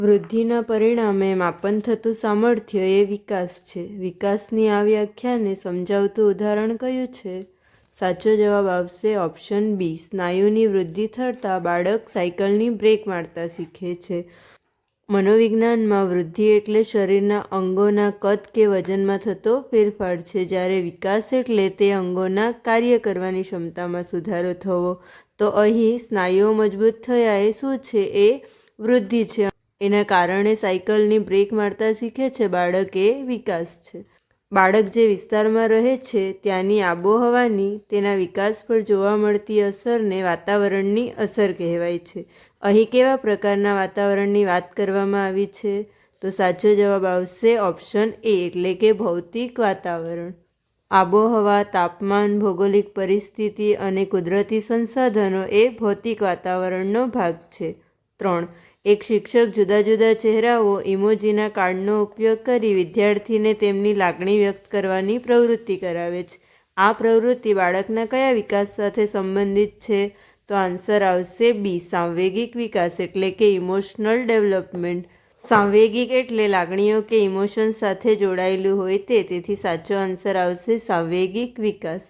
વૃદ્ધિના પરિણામે માપન થતું સામર્થ્ય એ વિકાસ છે. વિકાસની આ વ્યાખ્યાને સમજાવતું ઉદાહરણ કયું છે? સાચો જવાબ આવશે ઓપ્શન બી. સ્નાયુની વૃદ્ધિ થતાં બાળક સાયકલની બ્રેક મારતા શીખે છે. મનોવિજ્ઞાનમાં વૃદ્ધિ એટલે શરીરના અંગોના કદ કે વજનમાં થતો ફેરફાર છે, જ્યારે વિકાસ એટલે તે અંગોના કાર્ય કરવાની ક્ષમતામાં સુધારો થવો. તો અહીં સ્નાયુઓ મજબૂત થયા એ શું છે? એ વૃદ્ધિ છે. એના કારણે સાયકલની બ્રેક મારતા શીખે છે બાળક, એ વિકાસ છે. બાળક જે વિસ્તારમાં રહે છે ત્યાંની આબોહવાની તેના વિકાસ પર જોવા મળતી અસરને વાતાવરણની અસર કહેવાય છે. અહીં કેવા પ્રકારના વાતાવરણની વાત કરવામાં આવી છે? તો સાચો જવાબ આવશે ઓપ્શન એ એટલે કે ભૌતિક વાતાવરણ. આબોહવા, તાપમાન, ભૌગોલિક પરિસ્થિતિ અને કુદરતી સંસાધનો એ ભૌતિક વાતાવરણનો ભાગ છે. 3. એક શિક્ષક જુદા જુદા ચહેરાઓ ઇમોજીના કાર્ડનો ઉપયોગ કરી વિદ્યાર્થીને તેમની લાગણી વ્યક્ત કરવાની પ્રવૃત્તિ કરાવે છે. આ પ્રવૃત્તિ બાળકના કયા વિકાસ સાથે સંબંધિત છે? તો આન્સર આવશે બી. સાંવેગિક વિકાસ એટલે કે ઇમોશનલ ડેવલપમેન્ટ. સાંવેગિક એટલે લાગણીઓ કે ઇમોશન્સ સાથે જોડાયેલું હોય તે. તેથી સાચો આન્સર આવશે સાંવેગિક વિકાસ.